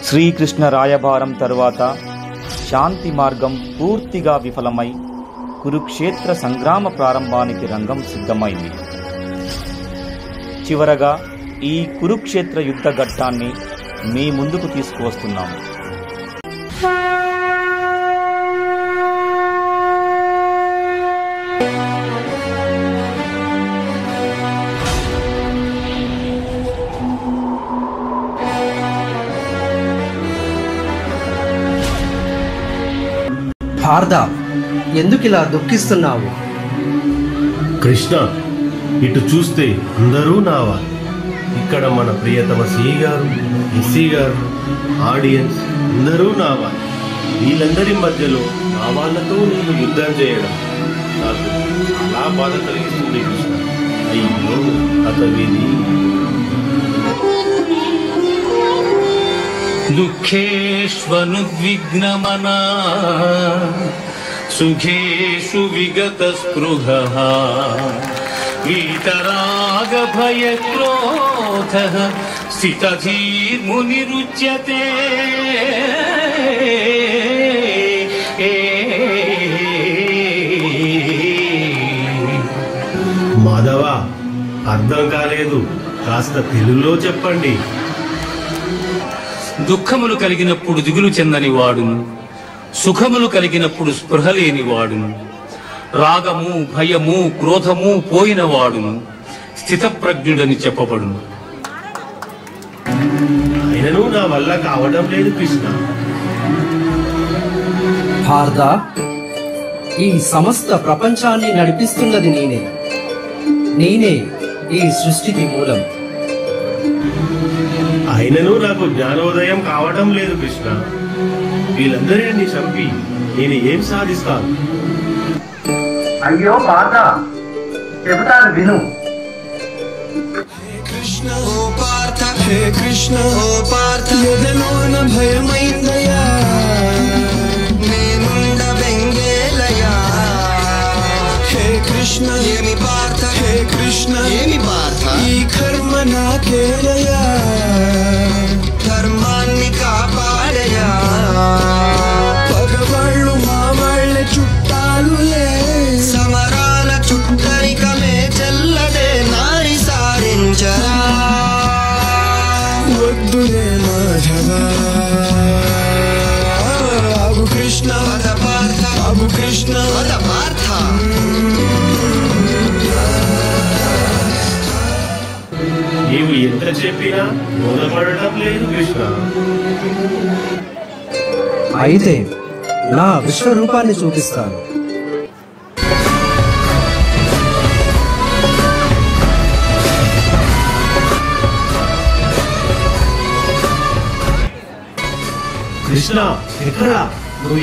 శ్రీకృష్ణ రాయబారం తరువాత శాంతి మార్గం పూర్తిగా విఫలమై కురుక్షేత్ర సంగ్రామ ప్రారంభానికి రంగం సిద్ధమైంది. చివరగా ఈ కురుక్షేత్ర యుద్ధ ఘట్టాన్ని మీ ముందుకు తీసుకువస్తున్నాము. పార్థ, ఎందుకిలా దుఃఖిస్తున్నావు? కృష్ణ, ఇటు చూస్తే అందరూ నావా. ఇక్కడ మన ప్రియతమ సిఈ గారు, ఎస్సీ గారు, ఆడియన్స్ అందరూ నావా. వీళ్ళందరి మధ్యలో నా వాళ్ళతో నేను యుద్ధం చేయడం నాకు చాలా బాధ కలిగిస్తుంది కృష్ణ. అయ్యో అతవిది. దుఃఖేష్వనుద్విగ్నమనా సుఖేషు విగత స్పృహః వీతరాగ భయ క్రోధః స్థితధీర్మునిరుచ్యతే. మాధవ, అర్థం కాలేదు, కాస్త తెలుగులో చెప్పండి. దుఃఖములు కలిగినప్పుడు దిగులు చెందని వాడును, సుఖములు కలిగినప్పుడు స్పృహ లేని వాడును, రాగము భయము క్రోధము పోయిన వాడును స్థితప్రజ్ఞుడని చెప్పబడును. ఆయనను నా వల్ల కావడం లేదు కృష్ణ. పార్థ, ఈ సమస్త ప్రపంచాన్ని నడిపిస్తున్నది నేనే. నేనే ఈ సృష్టికి మూలం. ఆయనను నాకు జ్ఞానోదయం కావడం లేదు కృష్ణ. వీళ్ళందరినీ చంపి నేను ఏం సాధిస్తాను? అయ్యో పార్థ, చెబుతాను విను. కృష్ణ ఓ పార్థ, హే కృష్ణ ఓ పార్థ, ఎదలోన భయమైందయా, నేనుండ బెంగేలయా. హే కృష్ణ ఏమి పార్థ, హే కృష్ణ ఏమి పార్థ, ఈ కర్మ నాకేలయా, ధర్మాన్ని కాపాడయా. పగవాళ్ళు మా వాళ్ళ చుట్టాలులే, సమరాల చుట్టరికమే చెల్లదే నారి సారించరా. వద్దులే మాధవా, ఆగు కృష్ణ వద పార్థ, ఆగు కృష్ణ వద పార్థ. నీవు ఎంత చెప్పినా బోధపడటం లేదు కృష్ణ. అయితే నా విశ్వరూపాన్ని చూపిస్తాను. కృష్ణ, ఎక్కడా నువ్వు?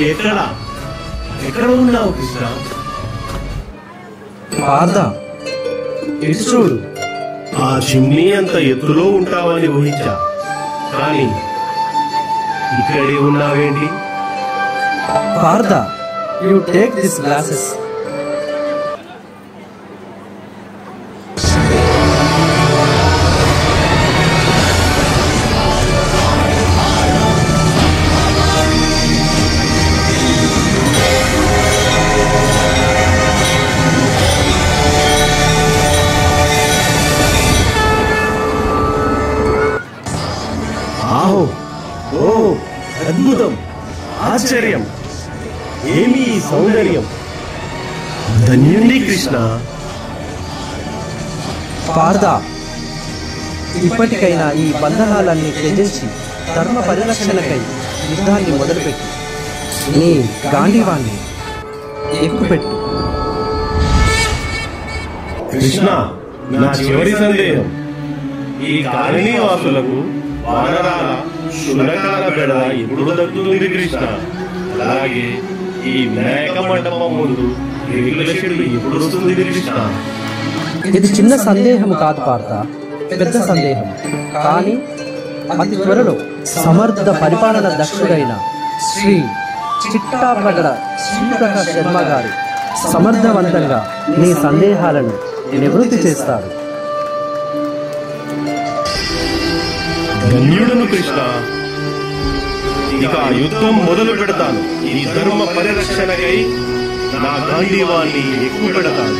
ఎక్కడ ఉన్నావు కృష్ణ? పార్థ, ఇటు చూడు. ఆ చిమ్నీ అంత ఎత్తులో ఉంటావని ఊహించా, కానీ ఇక్కడే ఉన్నావేంటి? Partha, you take this glasses. ఓ అద్భుతం, ఆశ్చర్యం, ఏమి ఈ సౌందర్యం! ధన్యుని కృష్ణ. పార్థ, ఇప్పటికైనా ఈ బంధనాలన్నీ త్యజించి ధర్మ పరిరక్షణకై యుద్ధాన్ని మొదలుపెట్టు. నీ గాంధీవాన్ని ఎక్కుపెట్టు. కృష్ణ, నా చివరి సందేహం, ఈ కాలనీ వాసులకు వానరాల శునకాల బెడద ఎప్పుడు దక్కుతుంది కృష్ణ? అలాగే ఈ వినాయక మండపం ముందు రేగుల షెడ్డు ఎప్పుడు వస్తుంది కృష్ణ? ఇది చిన్న సందేహం కాదు పార్థ, పెద్ద సందేహం. కానీ అతి త్వరలో సమర్థ పరిపాలన దక్షుడైన శ్రీ చిట్టాప్రగడ శ్రీప్రకాష్ శర్మ గారు సమర్థవంతంగా నీ సందేహాలను నివృత్తి చేస్తారు. ధన్యుడను కృష్ణ. ఇక యుద్ధం మొదలు పెడతాను. ఈ ధర్మ పరిరక్షణకై నా గాంధీవాన్ని ఎక్కువ పెడతాను.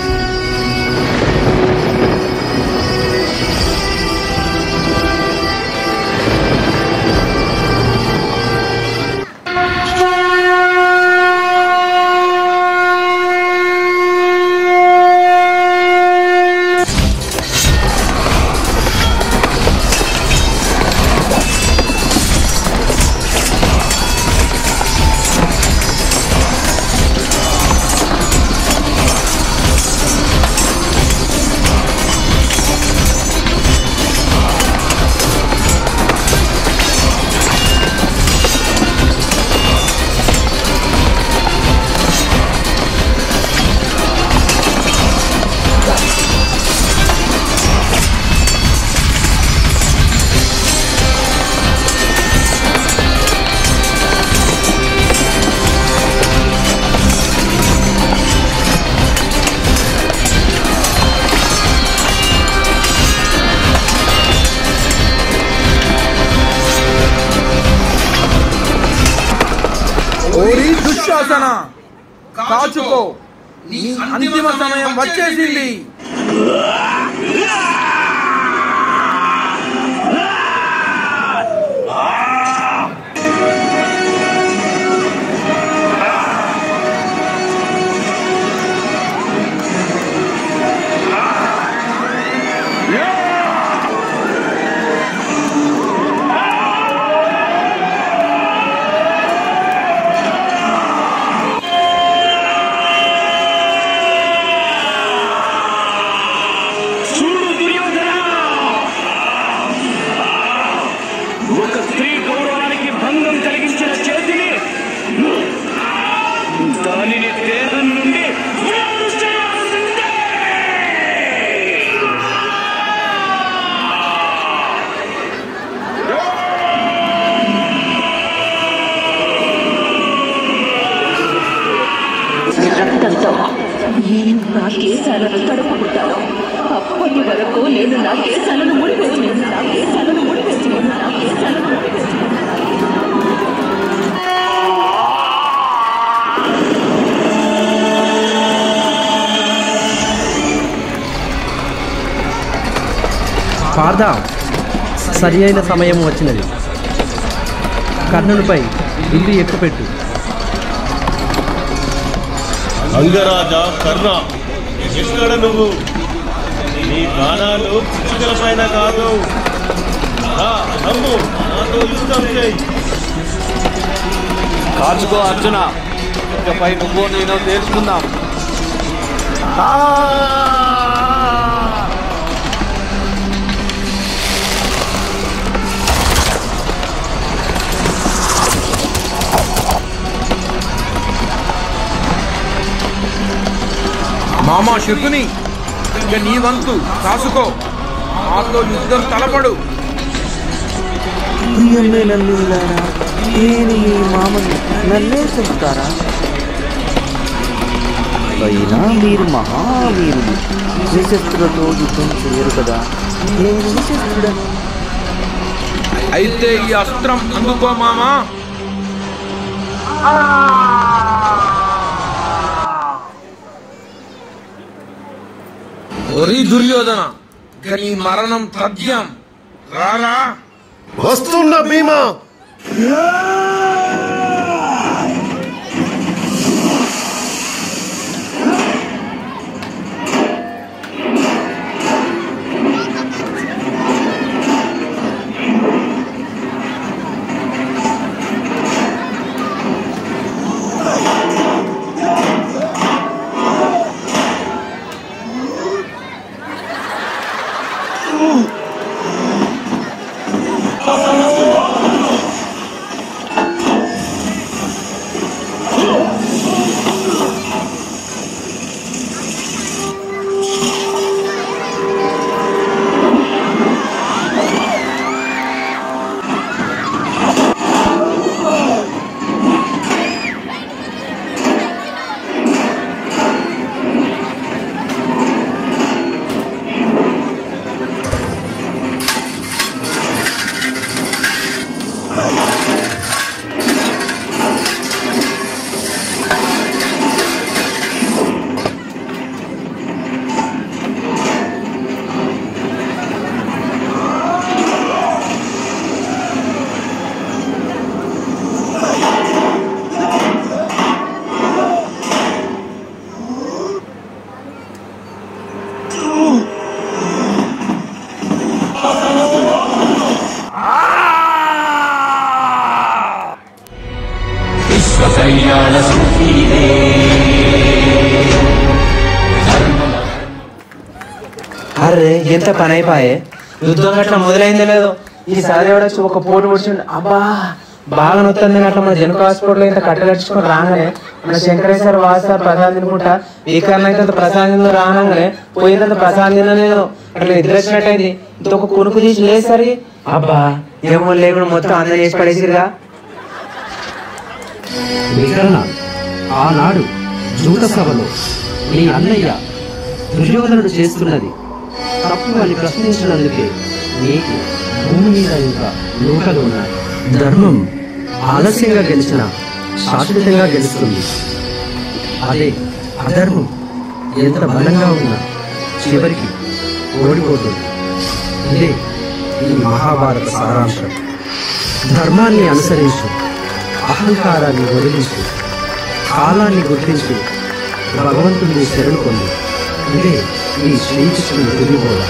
ఓరి దుశ్శాసన, కాచుకో, నీ అంతిమ సమయం వచ్చేసింది. ఒక స్త్రీ గౌరవానికి భంగం కలిగించిన చేతిని దానిని దేహం నుండి రక్తంతో నేను నా కేశాలను తడుపుకుంటాను. అప్పటి వరకు నేను నా కేశాలను ముడివేసి పార్థ, సరి అయిన సమయం వచ్చినది. కర్ణునిపై ఇల్లు ఎక్కుపెట్టు. అంగరాజా, కర్ణ, ఎక్కడ నువ్వు? నీ ప్రాణాలు పిచ్చుకల పైన కాదు. నమ్ము, నాతో యుద్ధం చేయి. కాచుకో అర్జున, ఇకపై నువ్వు నేను తెలుసుకుందాం. మామా శకుని, ఇక నీ వంతు కాసుకో, మాతో యుద్ధం తలపడు. ప్రియమైన నీలారా, నేను మీ మామని నన్నే చెప్తారా? అయినా మీరు మహావీరులు, నిశస్త్రులతో యుద్ధం చేయరు కదా. నేను నిశస్త్రుడను. అయితే ఈ అస్త్రం అందుకో మామా. ఒరి దుర్యోధన, ఇక నీ మరణం తథ్యం. రారా. వస్తున్న భీమా. అరే ఎంత పని అయిపోయే, యుద్ధం గట్లా మొదలైందో లేదో ఈసారి ఎవడొచ్చి ఒక పోటు పొడిచిండు. అబ్బా బాగా నొత్తుంది అట్లా మన జనక హాస్పిటల్లో ఇంత కట్టగట్టుకొని రాగానే మన శంకరేశ్వర వాసారు ప్రసాదం తినుకుంటా వీకరణ అయితే ప్రసాదంలో రాగానే పోయినంత ప్రసాదం తినలేదు. అట్లా నిద్ర వచ్చినట్టయింది. ఇంకొక కొనుక్కు తీసి లేసరి అబ్బా ఏమో లేకుండా మొత్తం అందరం వేసి పడేసిరుగా. వికరణ, ఆనాడు జూట సభలో నీ అన్నయ్య దుర్యోధనుడు చేస్తున్నది తప్పు అని ప్రశ్నించినందుకే నీకు భూమి మీద ఇంకా లోకలు ఉన్నాయి. ధర్మం ఆలస్యంగా గెలిచిన శాశ్వతంగా గెలుస్తుంది. అదే అధర్మం ఎంత బలంగా ఉన్నా చివరికి ఓడిపోతుంది. ఇదే ఈ మహాభారత సారాంశం. ధర్మాన్ని అనుసరించు, అహంకారాన్ని వదిలించు, కాలాన్ని గుర్తించు, భగవంతుడిని శరణు పొందు. ఇదే ఈ శ్రీకృష్ణుని తిరుగుబోధ.